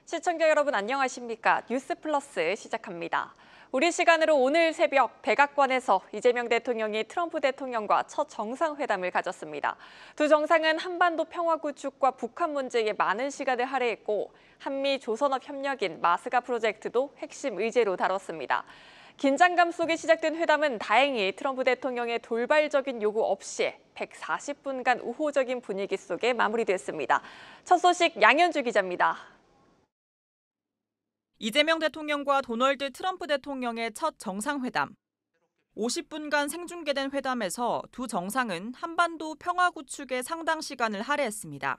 시청자 여러분 안녕하십니까? 뉴스 플러스 시작합니다. 우리 시간으로 오늘 새벽 백악관에서 이재명 대통령이 트럼프 대통령과 첫 정상회담을 가졌습니다. 두 정상은 한반도 평화 구축과 북한 문제에 많은 시간을 할애했고 한미 조선업 협력인 마스가 프로젝트도 핵심 의제로 다뤘습니다. 긴장감 속에 시작된 회담은 다행히 트럼프 대통령의 돌발적인 요구 없이 140분간 우호적인 분위기 속에 마무리됐습니다. 첫 소식 양현주 기자입니다. 이재명 대통령과 도널드 트럼프 대통령의 첫 정상회담. 50분간 생중계된 회담에서 두 정상은 한반도 평화 구축에 상당 시간을 할애했습니다.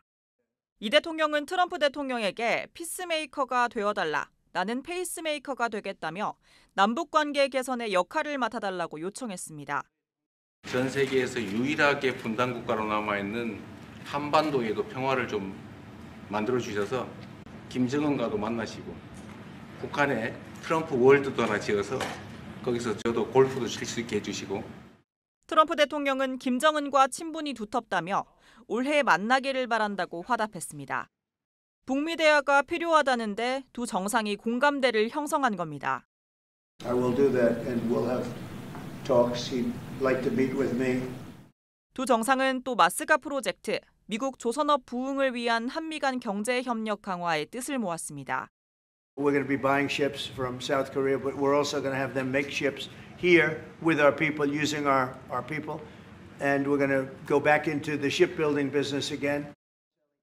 이 대통령은 트럼프 대통령에게 피스메이커가 되어달라, 나는 페이스메이커가 되겠다며 남북관계 개선의 역할을 맡아달라고 요청했습니다. 전 세계에서 유일하게 분단 국가로 남아있는 한반도에도 평화를 좀 만들어주셔서 김정은과도 만나시고 북한에 트럼프 월드도 하나 지어서 거기서 저도 골프도 칠 수 있게 해주시고. 트럼프 대통령은 김정은과 친분이 두텁다며 올해 만나기를 바란다고 화답했습니다. 북미 대화가 필요하다는데 두 정상이 공감대를 형성한 겁니다. I will do that and we'll have talks. He'd like to meet with me. 두 정상은 또 마스가 프로젝트, 미국 조선업 부흥을 위한 한미 간 경제 협력 강화의 뜻을 모았습니다. We're going to be buying ships from South Korea, but we're also going to have them make ships here with our people, using our people. And we're going to go back into the shipbuilding business again.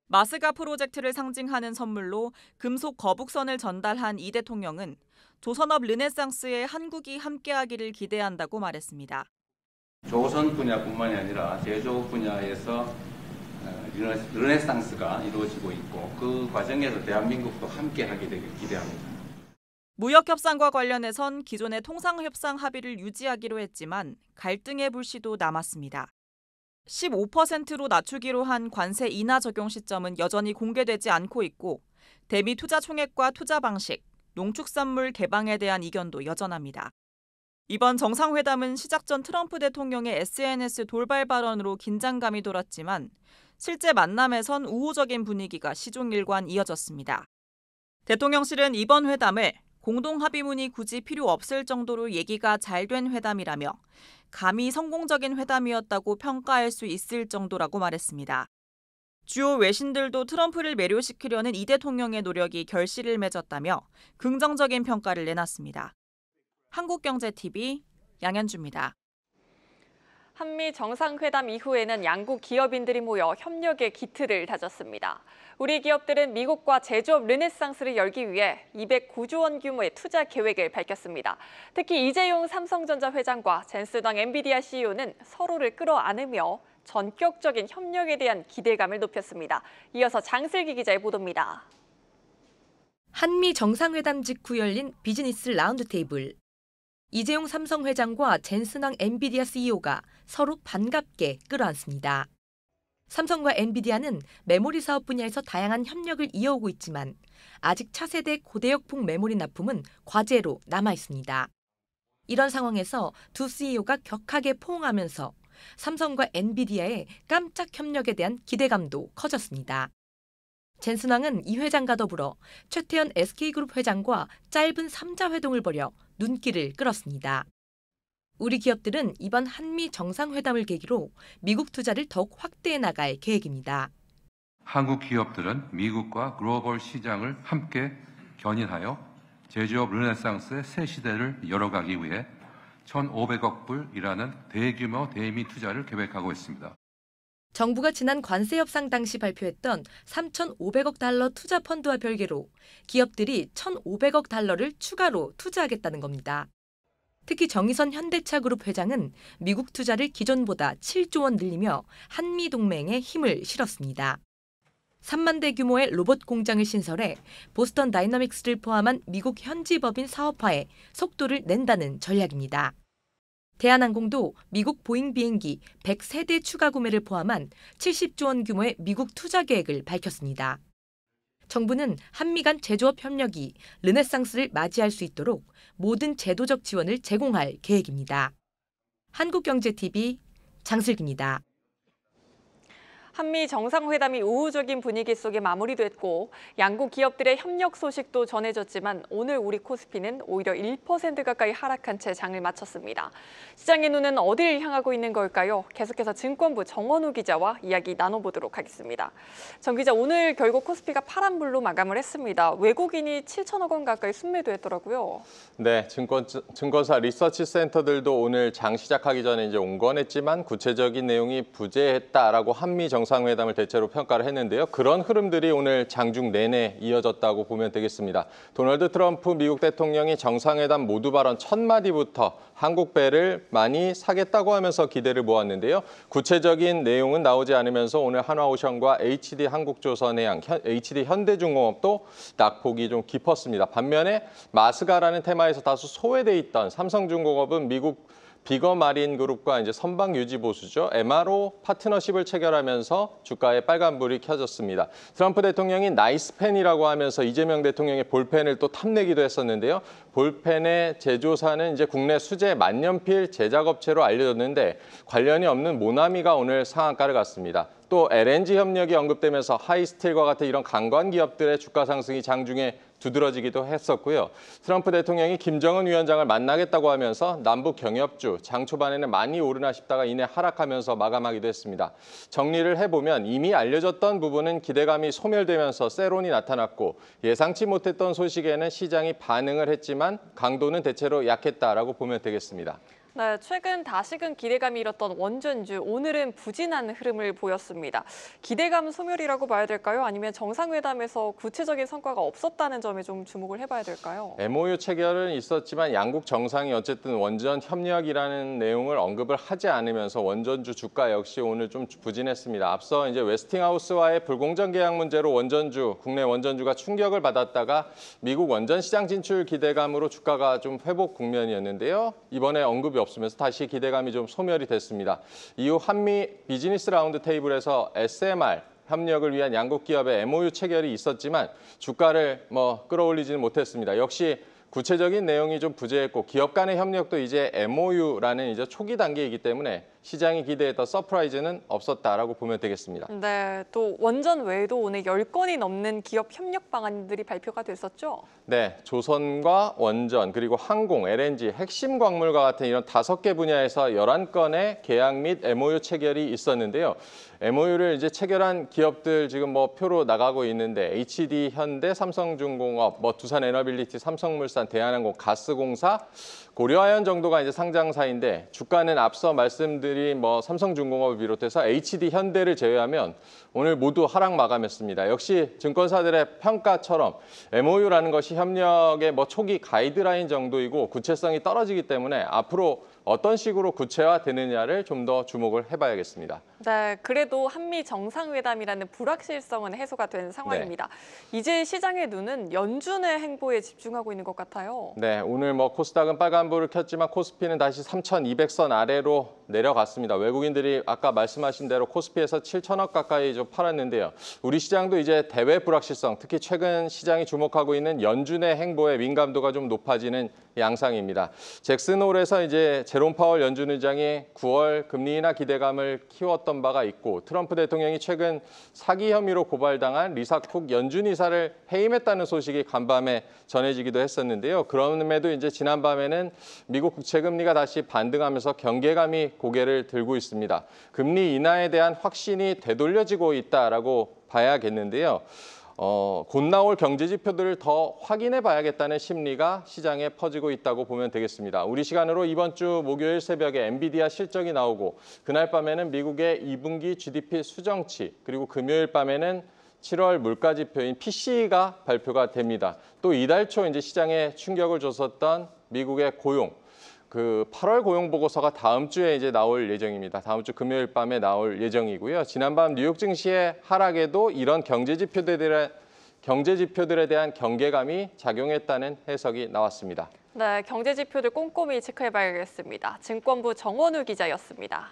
마스가 프로젝트를 상징하는 선물로 금속 거북선을 전달한 이 대통령은 조선업 르네상스에 한국이 함께하기를 기대한다고 말했습니다. 조선 분야뿐만이 아니라 제조업 분야에서 르네상스가 이루어지고 있고 그 과정에서 대한민국도 함께하게 되길 기대합니다. 무역 협상과 관련해선 기존의 통상협상 합의를 유지하기로 했지만 갈등의 불씨도 남았습니다. 15%로 낮추기로 한 관세 인하 적용 시점은 여전히 공개되지 않고 있고 대미 투자 총액과 투자 방식, 농축산물 개방에 대한 이견도 여전합니다. 이번 정상회담은 시작 전 트럼프 대통령의 SNS 돌발 발언으로 긴장감이 돌았지만 실제 만남에선 우호적인 분위기가 시종일관 이어졌습니다. 대통령실은 이번 회담을 공동합의문이 굳이 필요 없을 정도로 얘기가 잘 된 회담이라며 감히 성공적인 회담이었다고 평가할 수 있을 정도라고 말했습니다. 주요 외신들도 트럼프를 매료시키려는 이 대통령의 노력이 결실을 맺었다며 긍정적인 평가를 내놨습니다. 한국경제TV 양현주입니다. 한미 정상회담 이후에는 양국 기업인들이 모여 협력의 기틀을 다졌습니다. 우리 기업들은 미국과 제조업 르네상스를 열기 위해 209조 원 규모의 투자 계획을 밝혔습니다. 특히 이재용 삼성전자 회장과 젠스당 엔비디아 CEO는 서로를 끌어안으며 전격적인 협력에 대한 기대감을 높였습니다. 이어서 장슬기 기자의 보도입니다. 한미 정상회담 직후 열린 비즈니스 라운드 테이블. 이재용 삼성 회장과 젠스당 엔비디아 CEO가 서로 반갑게 끌어안습니다. 삼성과 엔비디아는 메모리 사업 분야에서 다양한 협력을 이어오고 있지만 아직 차세대 고대역폭 메모리 납품은 과제로 남아 있습니다. 이런 상황에서 두 CEO가 격하게 포옹하면서 삼성과 엔비디아의 깜짝 협력에 대한 기대감도 커졌습니다. 젠스당은 이 회장과 더불어 최태현 SK그룹 회장과 짧은 3자 회동을 벌여 눈길을 끌었습니다. 우리 기업들은 이번 한미 정상회담을 계기로 미국 투자를 더욱 확대해 나갈 계획입니다. 한국 기업들은 미국과 글로벌 시장을 함께 견인하여 제조업 르네상스의 새 시대를 열어가기 위해 1,500억 불이라는 대규모 대미 투자를 계획하고 있습니다. 정부가 지난 관세 협상 당시 발표했던 3,500억 달러 투자 펀드와 별개로 기업들이 1,500억 달러를 추가로 투자하겠다는 겁니다. 특히 정의선 현대차그룹 회장은 미국 투자를 기존보다 7조 원 늘리며 한미 동맹에 힘을 실었습니다. 3만 대 규모의 로봇 공장을 신설해 보스턴 다이너믹스를 포함한 미국 현지 법인 사업화에 속도를 낸다는 전략입니다. 대한항공도 미국 보잉 비행기 103대 추가 구매를 포함한 70조 원 규모의 미국 투자 계획을 밝혔습니다. 정부는 한미 간 제조업 협력이 르네상스를 맞이할 수 있도록 모든 제도적 지원을 제공할 계획입니다. 한국경제TV 장슬기입니다. 한미 정상회담이 우호적인 분위기 속에 마무리됐고 양국 기업들의 협력 소식도 전해졌지만 오늘 우리 코스피는 오히려 1% 가까이 하락한 채 장을 마쳤습니다. 시장의 눈은 어디를 향하고 있는 걸까요? 계속해서 증권부 정원우 기자와 이야기 나눠보도록 하겠습니다. 정 기자, 오늘 결국 코스피가 파란불로 마감을 했습니다. 외국인이 7천억 원 가까이 순매도했더라고요. 네, 증권사 리서치 센터들도 오늘 장 시작하기 전에 이제 온건했지만 구체적인 내용이 부재했다라고 한미 정상회담을 대체로 평가를 했는데요. 그런 흐름들이 오늘 장중 내내 이어졌다고 보면 되겠습니다. 도널드 트럼프 미국 대통령이 정상회담 모두 발언 첫 마디부터 한국 배를 많이 사겠다고 하면서 기대를 모았는데요. 구체적인 내용은 나오지 않으면서 오늘 한화오션과 HD 한국조선해양, HD 현대중공업도 낙폭이 좀 깊었습니다. 반면에 마스가라는 테마에서 다소 소외돼 있던 삼성중공업은 미국 비거마린 그룹과 이제 선박 유지 보수죠. MRO 파트너십을 체결하면서 주가에 빨간불이 켜졌습니다. 트럼프 대통령이 나이스 펜이라고 하면서 이재명 대통령의 볼펜을 또 탐내기도 했었는데요. 볼펜의 제조사는 이제 국내 수제 만년필 제작업체로 알려졌는데 관련이 없는 모나미가 오늘 상한가를 갔습니다. 또 LNG 협력이 언급되면서 하이스틸과 같은 이런 강관 기업들의 주가 상승이 장중에 두드러지기도 했었고요. 트럼프 대통령이 김정은 위원장을 만나겠다고 하면서 남북 경협주 장 초반에는 많이 오르나 싶다가 이내 하락하면서 마감하기도 했습니다. 정리를 해보면 이미 알려졌던 부분은 기대감이 소멸되면서 세론이 나타났고 예상치 못했던 소식에는 시장이 반응을 했지만 강도는 대체로 약했다라고 보면 되겠습니다. 네, 최근 다시금 기대감이 잃었던 원전주, 오늘은 부진한 흐름을 보였습니다. 기대감 소멸이라고 봐야 될까요? 아니면 정상회담에서 구체적인 성과가 없었다는 점에 좀 주목을 해봐야 될까요? MOU 체결은 있었지만 양국 정상이 어쨌든 원전 협력이라는 내용을 언급을 하지 않으면서 원전주 주가 역시 오늘 좀 부진했습니다. 앞서 이제 웨스팅하우스와의 불공정 계약 문제로 국내 원전주가 충격을 받았다가 미국 원전 시장 진출 기대감으로 주가가 좀 회복 국면이었는데요. 이번에 언급이 없으면서 다시 기대감이 좀 소멸이 됐습니다. 이후 한미 비즈니스 라운드 테이블에서 SMR 협력을 위한 양국 기업의 MOU 체결이 있었지만 주가를 끌어올리지는 못했습니다. 역시 구체적인 내용이 좀 부재했고 기업 간의 협력도 이제 MOU라는 이제 초기 단계이기 때문에 시장이 기대했던 서프라이즈는 없었다라고 보면 되겠습니다. 네, 또 원전 외에도 오늘 10건이 넘는 기업 협력 방안들이 발표가 됐었죠? 네, 조선과 원전, 그리고 항공, LNG, 핵심 광물과 같은 이런 5개 분야에서 11건의 계약 및 MOU 체결이 있었는데요. MOU를 이제 체결한 기업들 지금 표로 나가고 있는데 HD 현대, 삼성중공업, 두산에너빌리티, 삼성물산, 대한항공, 가스공사, 고려아연 정도가 이제 상장사인데 주가는 앞서 말씀드린 삼성중공업을 비롯해서 HD 현대를 제외하면 오늘 모두 하락 마감했습니다. 역시 증권사들의 평가처럼 MOU라는 것이 협력의 초기 가이드라인 정도이고 구체성이 떨어지기 때문에 앞으로 어떤 식으로 구체화되느냐를 좀 더 주목을 해봐야겠습니다. 네, 그래도 한미 정상회담이라는 불확실성은 해소가 된 상황입니다. 네. 이제 시장의 눈은 연준의 행보에 집중하고 있는 것 같아요. 네, 오늘 코스닥은 빨간불을 켰지만 코스피는 다시 3,200선 아래로 내려갔습니다. 외국인들이 아까 말씀하신 대로 코스피에서 7천억 가까이 좀 팔았는데요. 우리 시장도 이제 대외 불확실성, 특히 최근 시장이 주목하고 있는 연준의 행보에 민감도가 좀 높아지는 양상입니다. 잭슨홀에서 이제 제롬 파월 연준 의장이 9월 금리 인하 기대감을 키웠던 바가 있고 트럼프 대통령이 최근 사기 혐의로 고발당한 리사 쿡 연준 이사를 해임했다는 소식이 간밤에 전해지기도 했었는데요. 그럼에도 이제 지난밤에는 미국 국채 금리가 다시 반등하면서 경계감이 고개를 들고 있습니다. 금리 인하에 대한 확신이 되돌려지고 있다라고 봐야겠는데요. 곧 나올 경제 지표들을 더 확인해 봐야겠다는 심리가 시장에 퍼지고 있다고 보면 되겠습니다. 우리 시간으로 이번 주 목요일 새벽에 엔비디아 실적이 나오고 그날 밤에는 미국의 2분기 GDP 수정치 그리고 금요일 밤에는 7월 물가 지표인 PCE가 발표가 됩니다. 또 이달 초 이제 시장에 충격을 줬었던 미국의 고용 8월 고용 보고서가 다음 주에 이제 나올 예정입니다. 다음 주 금요일 밤에 나올 예정이고요. 지난밤 뉴욕 증시의 하락에도 이런 경제 지표들에 대한 경계감이 작용했다는 해석이 나왔습니다. 네, 경제 지표들 꼼꼼히 체크해봐야겠습니다. 증권부 정원우 기자였습니다.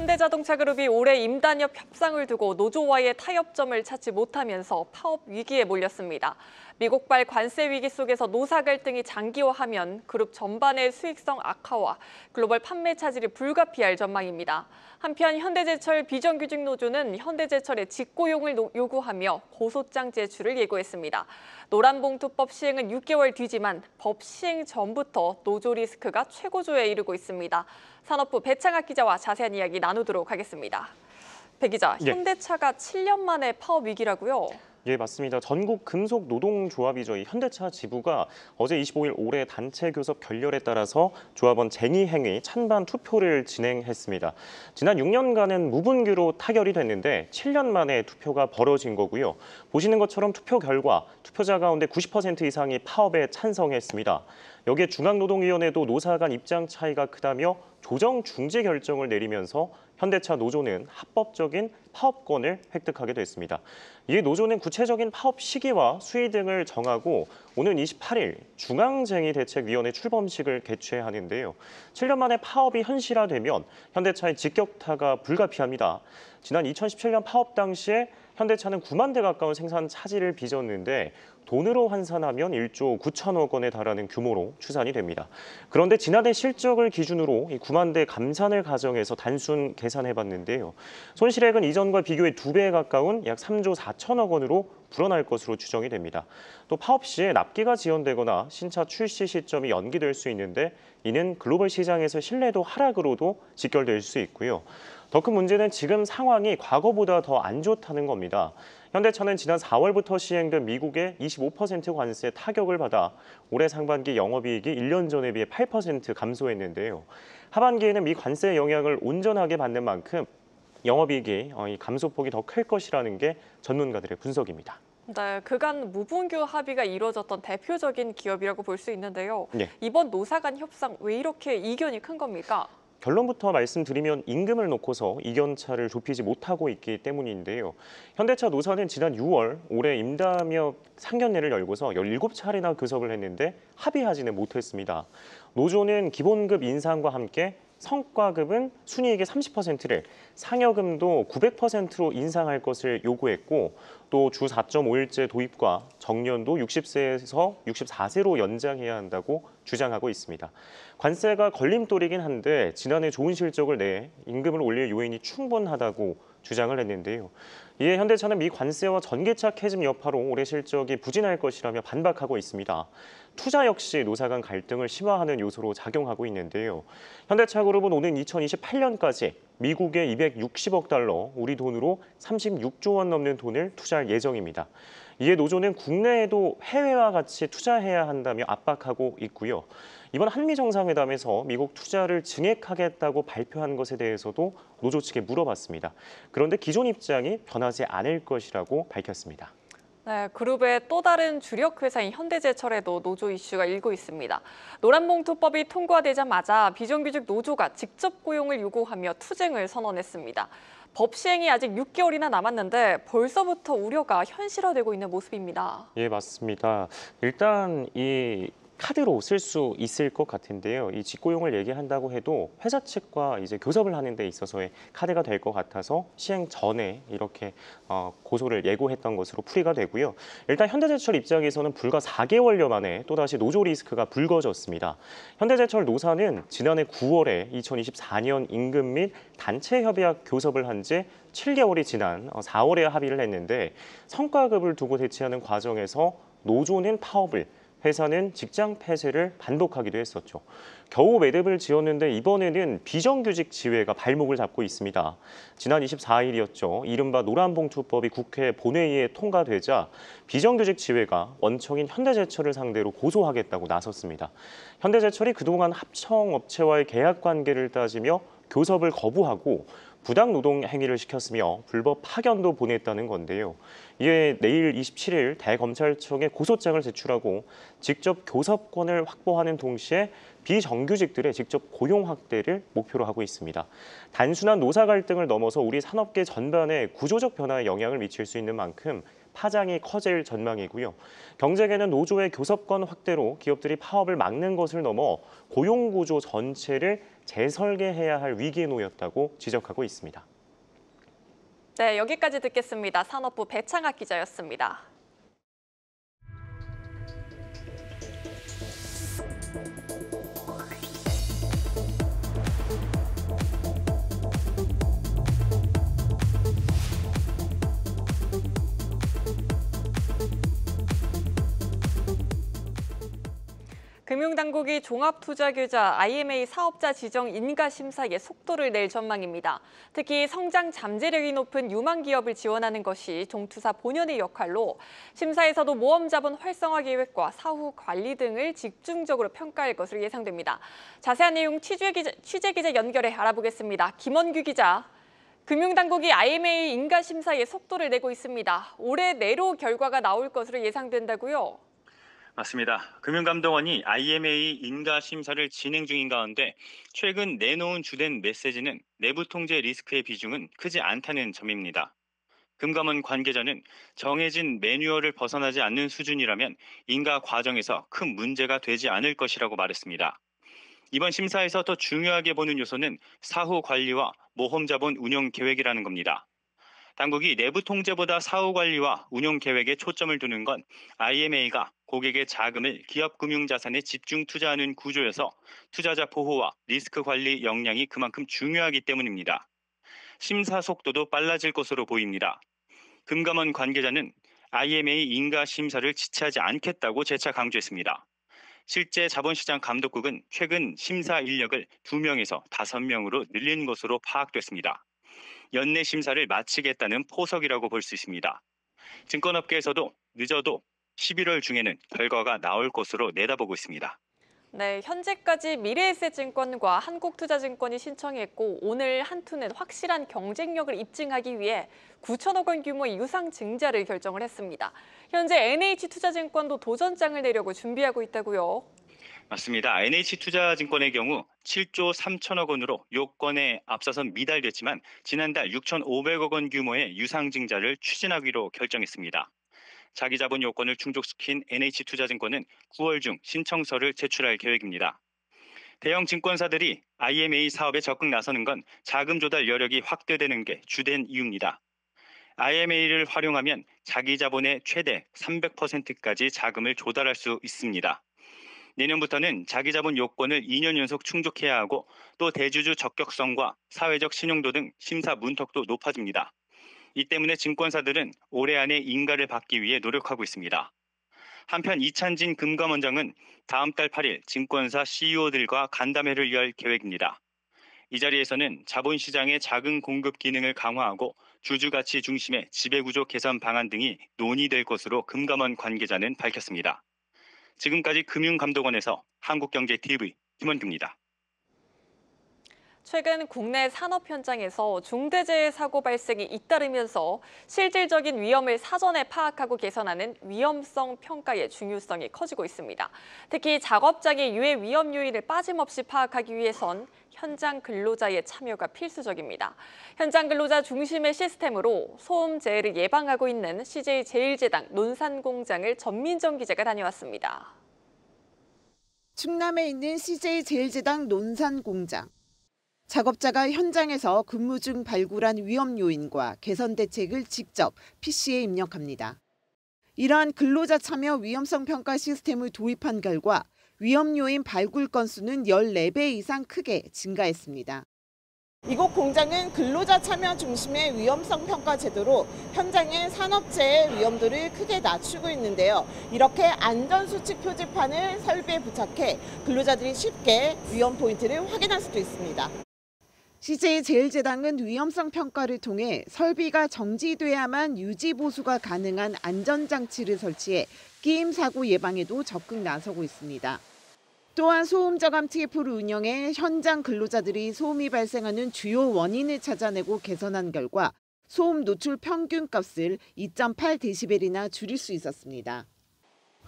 현대자동차그룹이 올해 임단협 협상을 두고 노조와의 타협점을 찾지 못하면서 파업 위기에 몰렸습니다. 미국발 관세 위기 속에서 노사 갈등이 장기화하면 그룹 전반의 수익성 악화와 글로벌 판매 차질이 불가피할 전망입니다. 한편 현대제철 비정규직 노조는 현대제철의 직고용을 요구하며 고소장 제출을 예고했습니다. 노란봉투법 시행은 6개월 뒤지만 법 시행 전부터 노조 리스크가 최고조에 이르고 있습니다. 산업부 배창학 기자와 자세한 이야기 나누도록 하겠습니다. 배 기자, 현대차가 7년 만에 파업 위기라고요? 예, 맞습니다. 전국 금속 노동조합이죠. 이 현대차 지부가 어제 25일 올해 단체 교섭 결렬에 따라서 조합원 쟁의 행위 찬반 투표를 진행했습니다. 지난 6년간은 무분규로 타결이 됐는데 7년 만에 투표가 벌어진 거고요. 보시는 것처럼 투표 결과 투표자 가운데 90% 이상이 파업에 찬성했습니다. 여기에 중앙노동위원회도 노사 간 입장 차이가 크다며 조정 중지 결정을 내리면서 현대차 노조는 합법적인 파업권을 획득하게 됐습니다. 이에 노조는 구체적인 파업 시기와 수위 등을 정하고 오는 28일 중앙쟁의대책위원회 출범식을 개최하는데요. 7년 만에 파업이 현실화되면 현대차의 직격타가 불가피합니다. 지난 2017년 파업 당시에 현대차는 9만 대 가까운 생산 차질을 빚었는데 돈으로 환산하면 1조 9천억 원에 달하는 규모로 추산이 됩니다. 그런데 지난해 실적을 기준으로 이 9만 대 감산을 가정해서 단순 계산해봤는데요. 손실액은 이전과 비교해 2배에 가까운 약 3조 4천억 원으로 불어날 것으로 추정이 됩니다. 또 파업 시에 납기가 지연되거나 신차 출시 시점이 연기될 수 있는데 이는 글로벌 시장에서 신뢰도 하락으로도 직결될 수 있고요. 더 큰 문제는 지금 상황이 과거보다 더 안 좋다는 겁니다. 현대차는 지난 4월부터 시행된 미국의 25% 관세 타격을 받아 올해 상반기 영업이익이 1년 전에 비해 8% 감소했는데요. 하반기에는 미 관세 영향을 온전하게 받는 만큼 영업이익이 감소폭이 더 클 것이라는 게 전문가들의 분석입니다. 네, 그간 무분규 합의가 이루어졌던 대표적인 기업이라고 볼 수 있는데요. 네. 이번 노사 간 협상 왜 이렇게 이견이 큰 겁니까? 결론부터 말씀드리면 임금을 놓고서 이견차를 좁히지 못하고 있기 때문인데요. 현대차 노사는 지난 6월 올해 임담협 상견례를 열고서 17차례나 교섭을 했는데 합의하지는 못했습니다. 노조는 기본급 인상과 함께 성과급은 순이익의 30%를, 상여금도 900%로 인상할 것을 요구했고 또 주 4.5일제 도입과 정년도 60세에서 64세로 연장해야 한다고 주장하고 있습니다. 관세가 걸림돌이긴 한데 지난해 좋은 실적을 내 임금을 올릴 요인이 충분하다고 주장을 했는데요. 이에 현대차는 미 관세와 전기차 캐즘 여파로 올해 실적이 부진할 것이라며 반박하고 있습니다. 투자 역시 노사 간 갈등을 심화하는 요소로 작용하고 있는데요. 현대차그룹은 오는 2028년까지 미국에 260억 달러, 우리 돈으로 36조 원 넘는 돈을 투자할 예정입니다. 이에 노조는 국내에도 해외와 같이 투자해야 한다며 압박하고 있고요. 이번 한미 정상회담에서 미국 투자를 증액하겠다고 발표한 것에 대해서도 노조 측에 물어봤습니다. 그런데 기존 입장이 변하지 않을 것이라고 밝혔습니다. 네, 그룹의 또 다른 주력 회사인 현대제철에도 노조 이슈가 일고 있습니다. 노란봉투법이 통과되자마자 비정규직 노조가 직접 고용을 요구하며 투쟁을 선언했습니다. 법 시행이 아직 6개월이나 남았는데 벌써부터 우려가 현실화되고 있는 모습입니다. 예, 맞습니다. 일단 이 카드로 쓸 수 있을 것 같은데요. 이 직고용을 얘기한다고 해도 회사 측과 이제 교섭을 하는 데 있어서의 카드가 될 것 같아서 시행 전에 이렇게 고소를 예고했던 것으로 풀이가 되고요. 일단 현대제철 입장에서는 불과 4개월여 만에 또다시 노조 리스크가 불거졌습니다. 현대제철 노사는 지난해 9월에 2024년 임금 및 단체 협약 교섭을 한 지 7개월이 지난 4월에 합의를 했는데 성과급을 두고 대치하는 과정에서 노조는 파업을, 회사는 직장 폐쇄를 반복하기도 했었죠. 겨우 매듭을 지었는데 이번에는 비정규직 지회가 발목을 잡고 있습니다. 지난 24일이었죠. 이른바 노란봉투법이 국회 본회의에 통과되자 비정규직 지회가 원청인 현대제철을 상대로 고소하겠다고 나섰습니다. 현대제철이 그동안 합청업체와의 계약 관계를 따지며 교섭을 거부하고 부당 노동 행위를 시켰으며 불법 파견도 보냈다는 건데요. 이에 내일 27일 대검찰청에 고소장을 제출하고 직접 교섭권을 확보하는 동시에 비정규직들의 직접 고용 확대를 목표로 하고 있습니다. 단순한 노사 갈등을 넘어서 우리 산업계 전반에 구조적 변화에 영향을 미칠 수 있는 만큼 파장이 커질 전망이고요. 경쟁에는 노조의 교섭권 확대로 기업들이 파업을 막는 것을 넘어 고용구조 전체를 재설계해야 할 위기에 놓였다고 지적하고 있습니다. 네, 여기까지 듣겠습니다. 산업부 배창학 기자였습니다. 금융당국이 종합투자계좌 IMA 사업자 지정 인가 심사에 속도를 낼 전망입니다. 특히 성장 잠재력이 높은 유망 기업을 지원하는 것이 종투사 본연의 역할로 심사에서도 모험 자본 활성화 계획과 사후 관리 등을 집중적으로 평가할 것으로 예상됩니다. 자세한 내용 취재 기자 연결해 알아보겠습니다. 김원규 기자. 금융당국이 IMA 인가 심사에 속도를 내고 있습니다. 올해 내로 결과가 나올 것으로 예상된다고요? 맞습니다. 금융감독원이 IMA 인가 심사를 진행 중인 가운데 최근 내놓은 주된 메시지는 내부 통제 리스크의 비중은 크지 않다는 점입니다. 금감원 관계자는 정해진 매뉴얼을 벗어나지 않는 수준이라면 인가 과정에서 큰 문제가 되지 않을 것이라고 말했습니다. 이번 심사에서 더 중요하게 보는 요소는 사후 관리와 모험 자본 운영 계획이라는 겁니다. 당국이 내부 통제보다 사후 관리와 운용 계획에 초점을 두는 건 IMA가 고객의 자금을 기업 금융 자산에 집중 투자하는 구조여서 투자자 보호와 리스크 관리 역량이 그만큼 중요하기 때문입니다. 심사 속도도 빨라질 것으로 보입니다. 금감원 관계자는 IMA 인가 심사를 지체하지 않겠다고 재차 강조했습니다. 실제 자본시장 감독국은 최근 심사 인력을 2명에서 5명으로 늘린 것으로 파악됐습니다. 연내 심사를 마치겠다는 포석이라고 볼 수 있습니다. 증권업계에서도 늦어도 11월 중에는 결과가 나올 것으로 내다보고 있습니다. 네, 현재까지 미래에셋증권과 한국투자증권이 신청했고 오늘 한투는 확실한 경쟁력을 입증하기 위해 9천억 원 규모의 유상증자를 결정을 했습니다. 현재 NH투자증권도 도전장을 내려고 준비하고 있다고요? 맞습니다. NH투자증권의 경우 7조 3천억 원으로 요건에 앞서선 미달됐지만 지난달 6,500억 원 규모의 유상증자를 추진하기로 결정했습니다. 자기자본 요건을 충족시킨 NH투자증권은 9월 중 신청서를 제출할 계획입니다. 대형 증권사들이 IMA 사업에 적극 나서는 건 자금 조달 여력이 확대되는 게 주된 이유입니다. IMA를 활용하면 자기자본의 최대 300%까지 자금을 조달할 수 있습니다. 내년부터는 자기자본 요건을 2년 연속 충족해야 하고 또 대주주 적격성과 사회적 신용도 등 심사 문턱도 높아집니다. 이 때문에 증권사들은 올해 안에 인가를 받기 위해 노력하고 있습니다. 한편 이찬진 금감원장은 다음 달 8일 증권사 CEO들과 간담회를 열 계획입니다. 이 자리에서는 자본시장의 자금 공급 기능을 강화하고 주주가치 중심의 지배구조 개선 방안 등이 논의될 것으로 금감원 관계자는 밝혔습니다. 지금까지 금융감독원에서 한국경제TV 김원규입니다. 최근 국내 산업 현장에서 중대재해 사고 발생이 잇따르면서 실질적인 위험을 사전에 파악하고 개선하는 위험성 평가의 중요성이 커지고 있습니다. 특히 작업장의 유해 위험 요인을 빠짐없이 파악하기 위해선 현장 근로자의 참여가 필수적입니다. 현장 근로자 중심의 시스템으로 소음 재해를 예방하고 있는 CJ제일제당 논산공장을 전민정 기자가 다녀왔습니다. 충남에 있는 CJ제일제당 논산공장. 작업자가 현장에서 근무 중 발굴한 위험 요인과 개선 대책을 직접 PC에 입력합니다. 이러한 근로자 참여 위험성 평가 시스템을 도입한 결과 위험 요인 발굴 건수는 14배 이상 크게 증가했습니다. 이곳 공장은 근로자 참여 중심의 위험성 평가 제도로 현장의 산업재해 위험도를 크게 낮추고 있는데요. 이렇게 안전수칙 표지판을 설비에 부착해 근로자들이 쉽게 위험 포인트를 확인할 수도 있습니다. CJ제일제당은 위험성 평가를 통해 설비가 정지돼야만 유지 보수가 가능한 안전장치를 설치해 끼임 사고 예방에도 적극 나서고 있습니다. 또한 소음 저감 TF를 운영해 현장 근로자들이 소음이 발생하는 주요 원인을 찾아내고 개선한 결과 소음 노출 평균값을 2.8dB이나 줄일 수 있었습니다.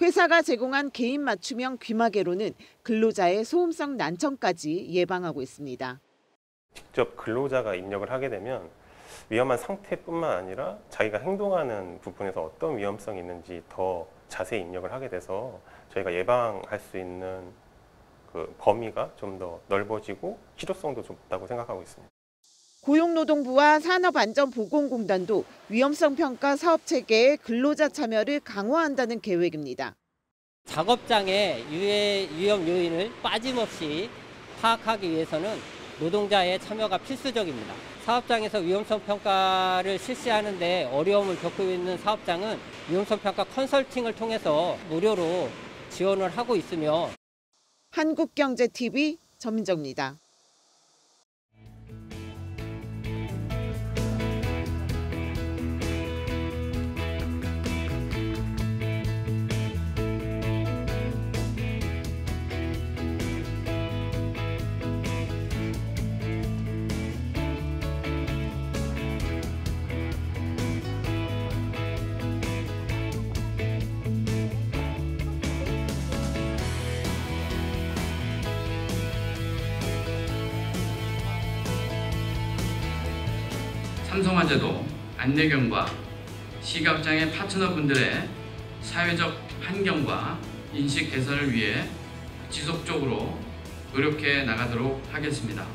회사가 제공한 개인 맞춤형 귀마개로는 근로자의 소음성 난청까지 예방하고 있습니다. 직접 근로자가 입력을 하게 되면 위험한 상태뿐만 아니라 자기가 행동하는 부분에서 어떤 위험성이 있는지 더 자세히 입력을 하게 돼서 저희가 예방할 수 있는 그 범위가 좀 더 넓어지고 실효성도 높다고 생각하고 있습니다. 고용노동부와 산업안전보건공단도 위험성 평가 사업 체계의 근로자 참여를 강화한다는 계획입니다. 작업장의 위험 요인을 빠짐없이 파악하기 위해서는 노동자의 참여가 필수적입니다. 사업장에서 위험성 평가를 실시하는 데 어려움을 겪고 있는 사업장은 위험성 평가 컨설팅을 통해서 무료로 지원을 하고 있으며 한국경제TV 전민정입니다. 삼성화재도 안내경과 시각장애 파트너분들의 사회적 환경과 인식 개선을 위해 지속적으로 노력해 나가도록 하겠습니다.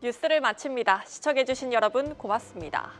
뉴스를 마칩니다. 시청해주신 여러분 고맙습니다.